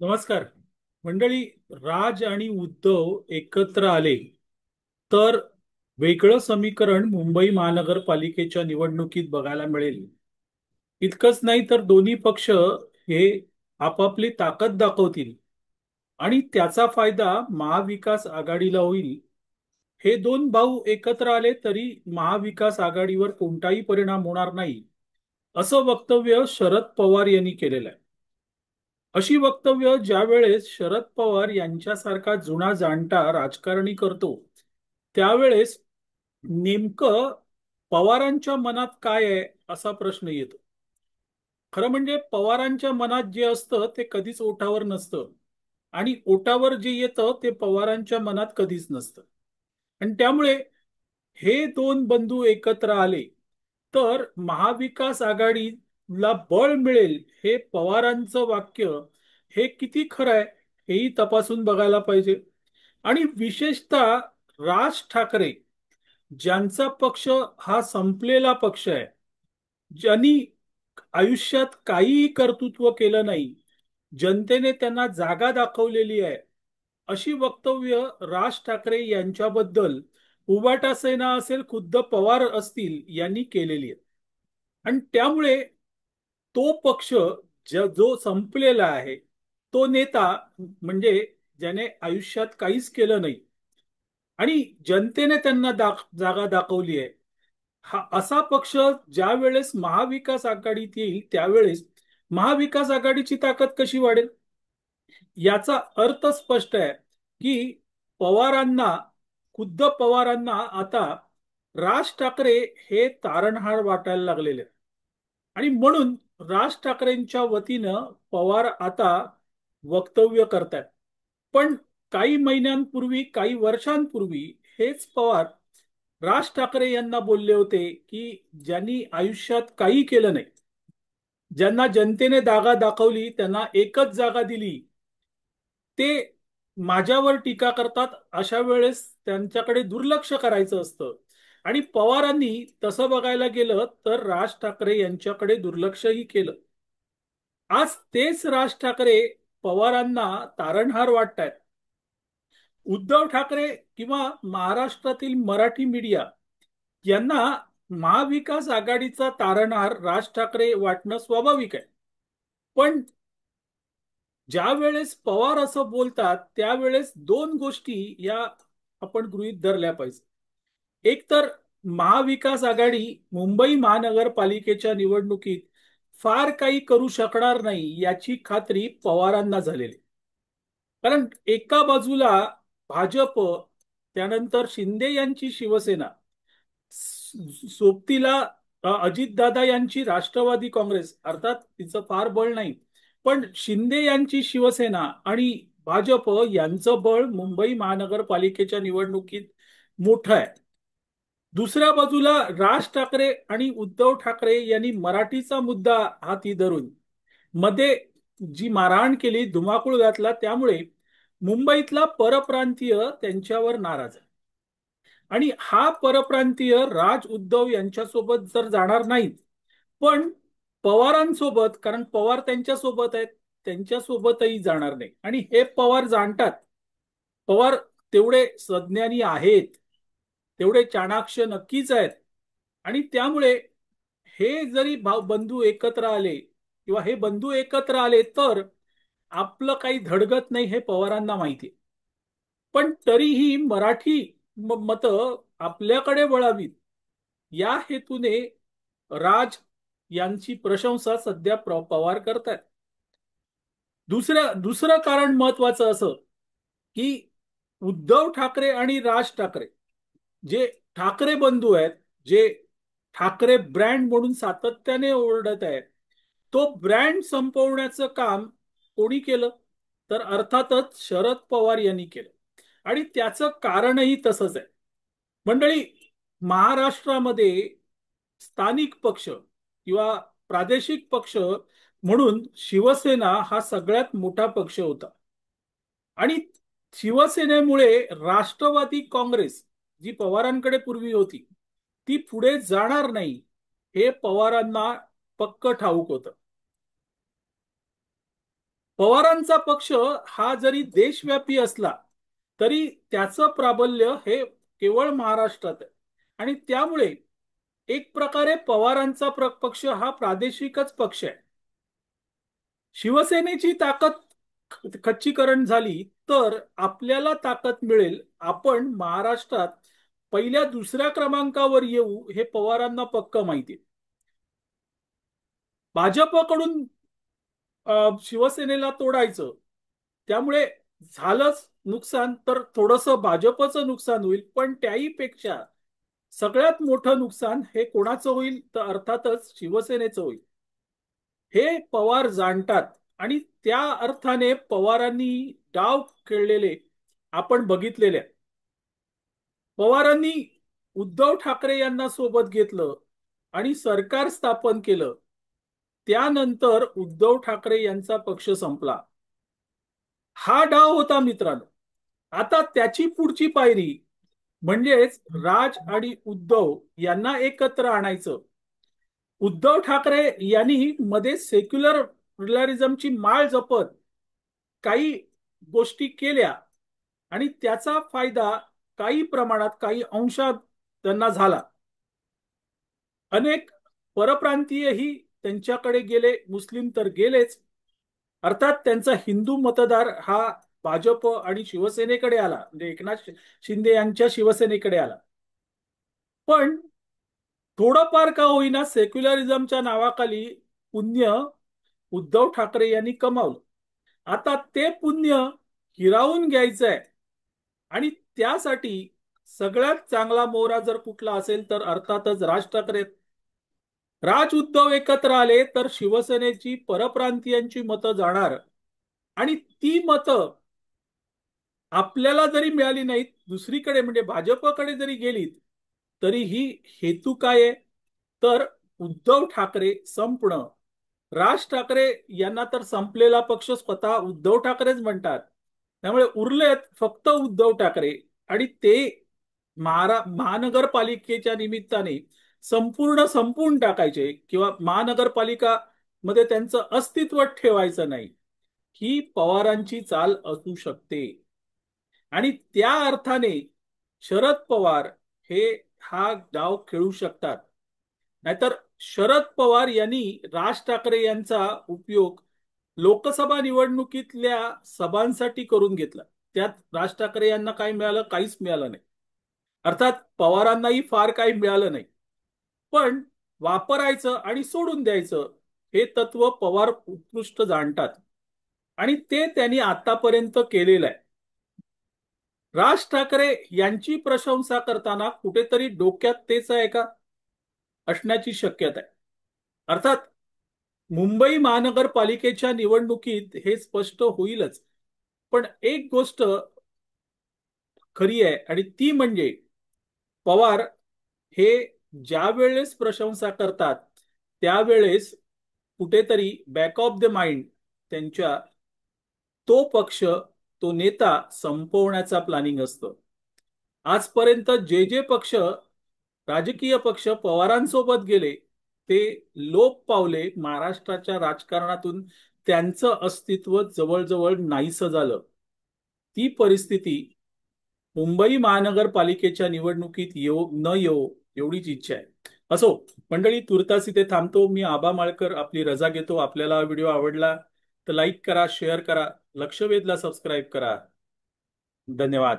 नमस्कार मंडळी. राज आणि उद्धव एकत्र आले तर वेगळं समीकरण मुंबई महानगरपालिकेच्या निवडणुकीत बघायला मिळेल. इतकंच नाही तर दोन्ही पक्ष हे आपापली ताकद दाखवतील आणि त्याचा फायदा महाविकास आघाडीला होईल. हे दोन भाऊ एकत्र आले तरी महाविकास आघाडीवर कोणताही परिणाम होणार नाही, असं वक्तव्य शरद पवार यांनी केलेलं आहे. अशी वक्तव्य ज्या वेळेस शरद पवार यांच्यासारखा जुना जाणता राजकारणी करतो, त्यावेळेस नेमकं पवारांच्या मनात काय आहे असा प्रश्न येतो. खरं म्हणजे पवारांच्या मनात जे असतं ते कधीच ओठावर नसतं आणि ओठावर जे येतं ते पवारांच्या मनात कधीच नसतं. आणि त्यामुळे हे दोन बंधू एकत्र आले तर महाविकास आघाडीला बळ मिळेल, हे पवारांचं वाक्य हे किती खरं आहे हेही तपासून बघायला पाहिजे. आणि विशेषतः राज ठाकरे, ज्यांचा पक्ष हा संपलेला पक्ष आहे, ज्यांनी आयुष्यात काहीही कर्तृत्व केलं नाही, जनतेने त्यांना जागा दाखवलेली आहे, अशी वक्तव्य राज ठाकरे यांच्याबद्दल उबाटा सेना असेल, खुद्द पवार असतील, यांनी केलेली आहे. आणि त्यामुळे तो पक्ष जो संपलेला आहे, तो नेता म्हणजे ज्याने आयुष्यात काहीच केलं नाही आणि जनतेने त्यांना जागा दाखवली आहे, हा असा पक्ष ज्या वेळेस महाविकास आघाडीत येईल त्यावेळेस महाविकास आघाडीची ताकद कशी वाढेल. याचा अर्थ स्पष्ट आहे की पवारांना, खुद्द पवारांना आता राज ठाकरे हे तारणहार वाटायला लागलेले आहेत. आणि म्हणून राज ठाकरेंच्या वतीनं पवार आता वक्तव्य करतात. पण काही महिन्यांपूर्वी, काही वर्षांपूर्वी हेच पवार राज ठाकरे यांना बोलले होते की ज्यांनी आयुष्यात काही केलं नाही, ज्यांना जनतेने जागा दाखवली, त्यांना एकच जागा दिली, ते माझ्यावर टीका करतात, अशा वेळेस त्यांच्याकडे दुर्लक्ष करायचं असतं. आणि पवारांनी तसं बघायला गेलं तर राज ठाकरे यांच्याकडे दुर्लक्षही केलं. आज तेच राज ठाकरे पवारांना तारणहार वाटतायत. उद्धव ठाकरे किंवा महाराष्ट्रातील मराठी मीडिया यांना महाविकास आघाडीचा तारणहार राज ठाकरे वाटणं स्वाभाविक आहे. पण ज्या वेळेस पवार असं बोलतात त्यावेळेस दोन गोष्टी या आपण गृहीत धरल्या पाहिजे. एक तर महाविकास आघाडी मुंबई महानगरपालिकेच्या निवडणुकीत फार काही करू शकणार नाही याची खात्री पवारांना झालेली. कारण एका बाजूला भाजप, त्यानंतर शिंदे यांची शिवसेना, सोबतीला अजितदादा यांची राष्ट्रवादी काँग्रेस, अर्थात तिचं फार बळ नाही, पण शिंदे यांची शिवसेना आणि भाजप यांचं बळ मुंबई महानगरपालिकेच्या निवडणुकीत मोठं आहे. दुसऱ्या बाजूला राज ठाकरे आणि उद्धव ठाकरे यांनी मराठीचा मुद्दा हाती धरून मध्ये जी मारहाण केली, धुमाकूळ घातला, त्यामुळे मुंबईतला परप्रांतीय त्यांच्यावर नाराज आहे. आणि हा परप्रांतीय राज उद्धव यांच्यासोबत जर जाणार नाहीत, पण पवारांसोबत, कारण पवार त्यांच्यासोबत आहेत, त्यांच्यासोबतही जाणार नाही. आणि हे पवार जाणतात. पवार तेवढे सज्ञानी आहेत, तेवढे चाणाक्ष नक्कीच आहेत. आणि त्यामुळे हे जरी बंधू एकत्र आले किंवा हे बंधू एकत्र आले तर आपलं काही धडगत नाही हे पवारांना माहिती आहे. पण तरीही मराठी मतं आपल्याकडे वळावीत या हेतूने राज यांची प्रशंसा सध्या पवार करतात. दुसरं कारण महत्वाचं असं की उद्धव ठाकरे आणि राज ठाकरे जे ठाकरे बंधू आहेत, जे ठाकरे ब्रँड म्हणून सातत्याने ओरडत आहेत, तो ब्रँड संपवण्याचं काम कोणी केलं तर अर्थातच शरद पवार यांनी केलं. आणि त्याचं कारणही तसंच आहे. मंडळी, महाराष्ट्रामध्ये स्थानिक पक्ष किंवा प्रादेशिक पक्ष म्हणून शिवसेना हा सगळ्यात मोठा पक्ष होता. आणि शिवसेनेमुळे राष्ट्रवादी काँग्रेस, जी पवारांकडे पूर्वी होती, ती पुढे जाणार नाही हे पवारांना पक्क ठाऊक होतं. पवारांचा पक्ष हा जरी देशव्यापी असला तरी त्याचं प्राबल्य हे केवळ महाराष्ट्रात आहे. आणि त्यामुळे एक प्रकारे पवारांचा पक्ष हा प्रादेशिकच पक्ष आहे. शिवसेनेची ताकद खच्चीकरण झाली तर आपल्याला ताकद मिळेल. आपण महाराष्ट्रात पहिल्या दुसऱ्या क्रमांकावर येऊ हे पवारांना पक्क माहिती आहे. भाजपकडून शिवसेनेला तोडायचं, त्यामुळे झालंच नुकसान तर थोडंसं भाजपचं नुकसान होईल, पण त्याही पेक्षा सगळ्यात मोठं नुकसान हे कोणाचं होईल तर अर्थातच शिवसेनेचं होईल. हे पवार जाणतात आणि त्या अर्थाने पवारांनी डाव खेळलेले आपण बघितलेले आहे. पवारांनी उद्धव ठाकरे यांना सोबत घेतलं आणि सरकार स्थापन केलं. त्यानंतर उद्धव ठाकरे यांचा पक्ष संपला. हा डाव होता मित्रांनो. आता त्याची पुढची पायरी म्हणजेच राज आणि उद्धव यांना एकत्र आणायचं. उद्धव ठाकरे यांनी मध्ये सेक्युलरिझमची माळ जपत काही गोष्टी केल्या आणि त्याचा फायदा काही प्रमाणात काही अंशात त्यांना झाला. अनेक परप्रांतीयही त्यांच्याकडे गेले, मुस्लिम तर गेलेच. अर्थात त्यांचा हिंदू मतदार हा भाजप आणि शिवसेनेकडे आला, म्हणजे एकनाथ शिंदे यांच्या शिवसेनेकडे आला. पण थोडंफार का होईना सेक्युलरिझमच्या नावाखाली पुण्य उद्धव ठाकरे यांनी कमावलं. आता ते पुण्य हिरावून घ्यायचं आहे आणि त्यासाठी सगळ्यात चांगला मोहरा जर कुठला असेल तर अर्थातच राज ठाकरे. राज उद्धव एकत्र आले तर शिवसेनेची परप्रांतीयांची मतं जाणार आणि ती मतं आपल्याला जरी मिळाली नाहीत, दुसरीकडे म्हणजे भाजपकडे जरी गेलीत, तरीही हेतू काय आहे तर उद्धव ठाकरे संपणं. राज ठाकरे यांना तर संपलेला पक्ष स्वतः उद्धव ठाकरेच म्हणतात. त्यामुळे उरलेत फक्त उद्धव ठाकरे आणि ते महानगरपालिकेच्या निमित्ताने संपूर्ण संपून टाकायचे किंवा महानगरपालिका मध्ये त्यांचं अस्तित्व ठेवायचं नाही, ही पवारांची चाल असू शकते. आणि त्या अर्थाने शरद पवार हे हा डाव खेळू शकतात. नाहीतर शरद पवार यांनी राज ठाकरे यांचा उपयोग लोकसभा निवडणुकीतल्या सभांसाठी करून घेतला. त्यात राज ठाकरे यांना काय मिळालं? काहीच मिळालं नाही. अर्थात पवारांनाही फार काही मिळालं नाही. पण वापरायचं आणि सोडून द्यायचं हे तत्व पवार उत्कृष्ट जाणतात आणि ते त्यांनी आतापर्यंत केलेलं आहे. राज ठाकरे यांची प्रशंसा करताना कुठेतरी डोक्यात तेच आहे का असण्याची शक्यता आहे. अर्थात मुंबई महानगरपालिकेच्या निवडणुकीत हे स्पष्ट होईलच. पण एक गोष्ट खरी आहे आणि ती म्हणजे पवार हे ज्या वेळेस प्रशंसा करतात त्यावेळेस कुठेतरी बॅक ऑफ द माइंड त्यांच्या तो पक्ष, तो नेता संपवण्याचा प्लॅनिंग असतं. आजपर्यंत जे जे पक्ष, राजकीय पक्ष पवारांसोबत गेले ते लोप पावले. महाराष्ट्राच्या राजकारणातून त्यांचं अस्तित्व जवळजवळ नाहीसं झालं. ती परिस्थिती मुंबई महानगरपालिकेच्या निवडणुकीत येऊ न येऊ एवढीच इच्छा आहे. असो मंडळी, तुर्तास इथे थांबतो. मी आबा माळकर आपली रजा घेतो. आपल्याला हा व्हिडिओ आवडला तर लाईक करा, शेअर करा, लक्षवेधला सबस्क्राईब करा. धन्यवाद.